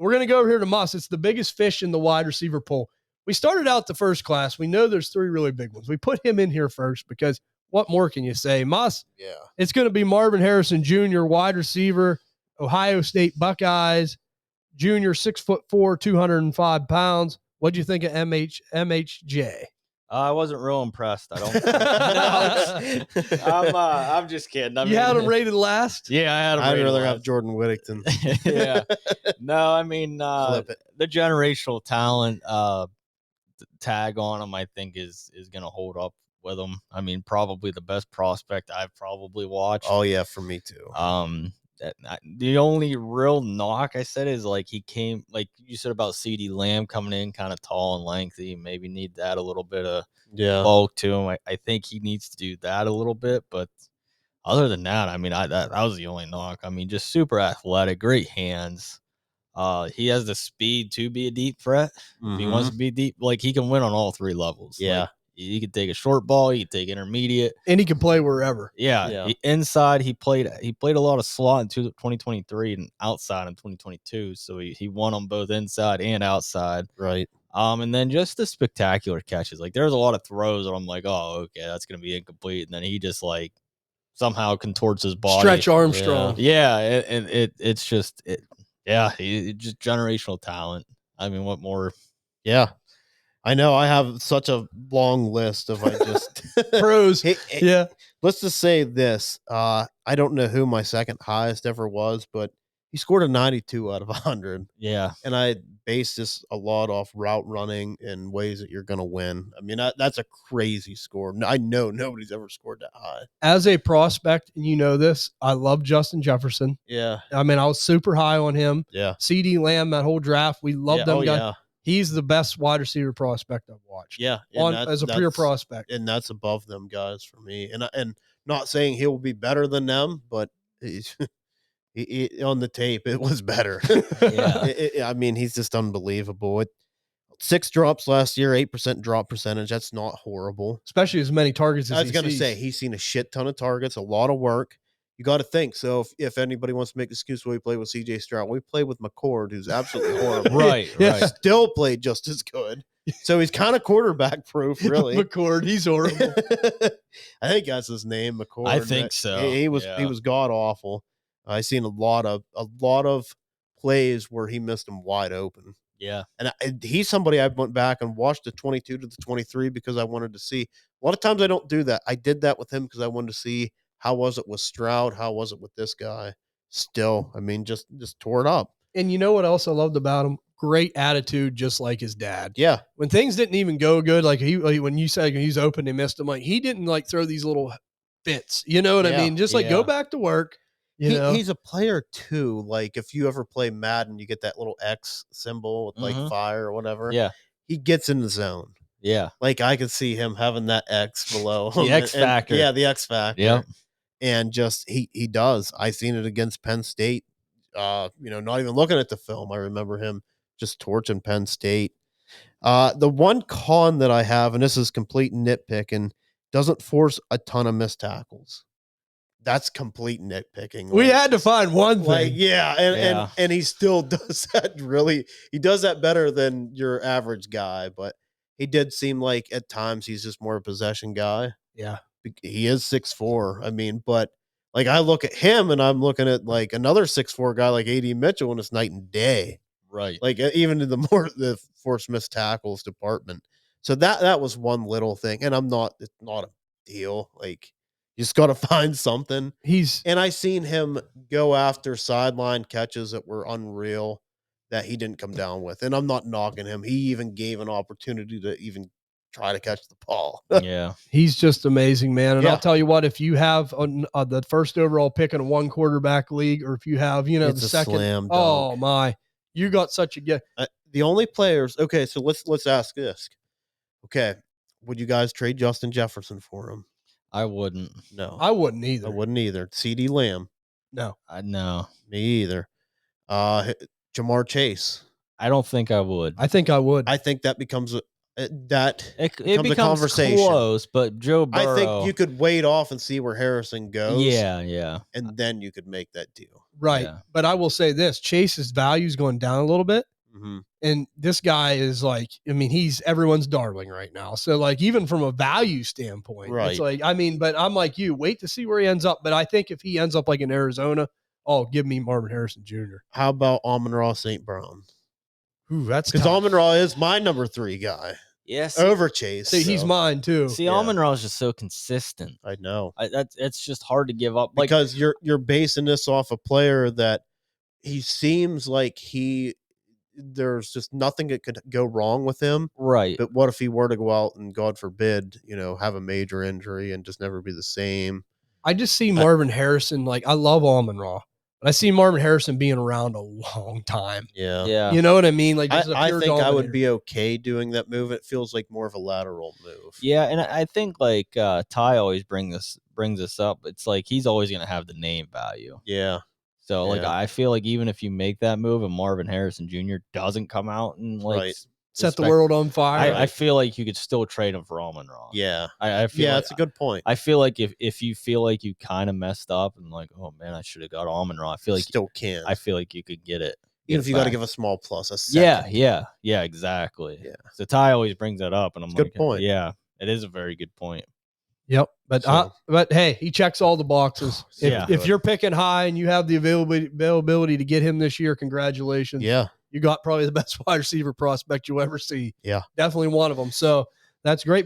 We're going to go over here to Moss. It's the biggest fish in the wide receiver pool. We started out the first class. We know there's 3 really big ones. We put him in here first because what more can you say? Moss, it's going to be Marvin Harrison Jr., wide receiver, Ohio State Buckeyes, junior, 6'4", 205 pounds. What'd you think of MHJ? I wasn't real impressed. I don't. I'm just kidding. You had him rated last? Yeah, I had him. I'd rather have Jordan Whittington. Yeah. No, I mean, the generational talent tag on him, I think, is going to hold up with him. I mean, probably the best prospect I've probably watched. Oh yeah, for me too. The only real knock I said is like he came, like you said about CD Lamb coming in kind of tall and lengthy. Maybe need that a little bit of bulk to him. I think he needs to do that a little bit, but other than that, I mean, that was the only knock. I mean, just super athletic, great hands. He has the speed to be a deep threat. If he wants to be deep, like he can win on all 3 levels. Yeah. Like, he could take a short ball, he could take intermediate, and he can play wherever. Yeah. Inside, he played a lot of slot in 2023 and outside in 2022. So he won on both inside and outside. Right. And then just the spectacular catches. Like there's a lot of throws where I'm like, oh, okay, that's gonna be incomplete, and then he just like somehow contorts his body. Stretch Armstrong. Yeah, and it's just he's just generational talent. I mean, what more? Yeah. I know I have such a long list of pros. Yeah. Let's just say this. I don't know who my second highest ever was, but he scored a 92 out of 100. Yeah. And I base this a lot off route running and ways that you're going to win. I mean, that's a crazy score. I know nobody's ever scored that high. As a prospect, and you know this, I love Justin Jefferson. Yeah. I mean, I was super high on him. Yeah. CD Lamb, that whole draft, we loved them guys. Yeah. He's the best wide receiver prospect I've watched. Yeah, as a pure prospect, and that's above them guys for me. And not saying he will be better than them, but he's on the tape it was better. I mean, he's just unbelievable. 6 drops last year, 8% drop percentage. That's not horrible, especially as many targets as I was going to say. He's seen a shit ton of targets, a lot of work. You got to think. So if anybody wants to make an excuse, we play with CJ Stroud. We play with McCord, who's absolutely horrible. Right. Still played just as good. So he's kind of quarterback proof, really. McCord, he's horrible. I think that's his name, McCord. I think so. He was god awful. I seen a lot of plays where he missed them wide open. Yeah. And he's somebody I went back and watched the 22 to the 23 because I wanted to see. A lot of times I don't do that. I did that with him because I wanted to see how was it with Stroud? How was it with this guy? Still, I mean, just tore it up. And you know what else I loved about him? Great attitude, just like his dad. Yeah. When things didn't even go good, like when you said he's open, they missed him. Like he didn't like throw these little fits. You know what I mean? Just like go back to work. You know? He's a player too. Like if you ever play Madden, you get that little X symbol with like fire or whatever. Yeah. He gets in the zone. Yeah. Like I could see him having that X below him. The X factor. Yeah, the X factor. Yeah. And just he does. I seen it against Penn State. Not even looking at the film, I remember him just torching Penn State. The one con that I have, and this is complete nitpicking, doesn't force a ton of missed tackles. That's complete nitpicking. We had to find one thing. And he still does that really. He does that better than your average guy, but he did seem like at times he's just more a possession guy. Yeah. He is 6'4". I mean, but like I look at him and I'm looking at like another 6'4" guy like A.D. Mitchell, and it's night and day. Right. Like even in the forced missed tackles department. So that was one little thing. And it's not a deal. Like you just got to find something. And I seen him go after sideline catches that were unreal that he didn't come down with. And I'm not knocking him. He even gave an opportunity to even try to catch the ball. Yeah. He's just amazing, man. And I'll tell you what, if you have the first overall pick in a 1 quarterback league, or if you have, it's the a second, slam dunk. oh my, you got such a gift. The only players. Okay. So let's ask this. Okay. Would you guys trade Justin Jefferson for him? I wouldn't. No, I wouldn't either. I wouldn't either. CD Lamb. No, no, me either. Jamar Chase. I don't think I would. I think I would. I think that becomes that it becomes conversation. Close, but Joe Burrow, I think you could wait off and see where Harrison goes. Yeah. And then you could make that deal. Right. Yeah. But I will say this, Chase's value is going down a little bit. Mm-hmm. And this guy is like, I mean, he's everyone's darling right now. So like, even from a value standpoint, it's like, I mean, but I'm like you, wait to see where he ends up. But I think if he ends up like in Arizona, give me Marvin Harrison Jr. How about Amon-Ra St. Brown? Ooh, that's because Amon-Ra is my number 3 guy. Yes, over Chase. See, he's mine too. See, Amon-Ra is just so consistent. I know. It's just hard to give up. Like, because you're basing this off a player that he seems like there's just nothing that could go wrong with him. Right. But what if he were to go out and, God forbid, have a major injury and just never be the same? I just see Marvin Harrison. Like, I love Amon-Ra, but I see Marvin Harrison being around a long time. Yeah. You know what I mean? Like, I think I would be okay doing that move. It feels like more of a lateral move. Yeah, and I think like Ty always brings this up. It's like he's always going to have the name value. Yeah. So like I feel like even if you make that move and Marvin Harrison Jr. doesn't come out and like set the world on fire, I feel like you could still trade him for Amon-Ra. Yeah. I feel that's a good point. I feel like if you feel like you kind of messed up and like, oh man, I should have got Amon-Ra, I feel like still can. I feel like you could get it. Even if you got to give a small plus a second. Yeah, exactly. Yeah. So Ty always brings that up, and I'm like, good point. Yeah, it is a very good point. Yep. But hey, he checks all the boxes. If you're picking high and you have the availability to get him this year, congratulations. Yeah. You got probably the best wide receiver prospect you ever see. Yeah. Definitely one of them. So that's great.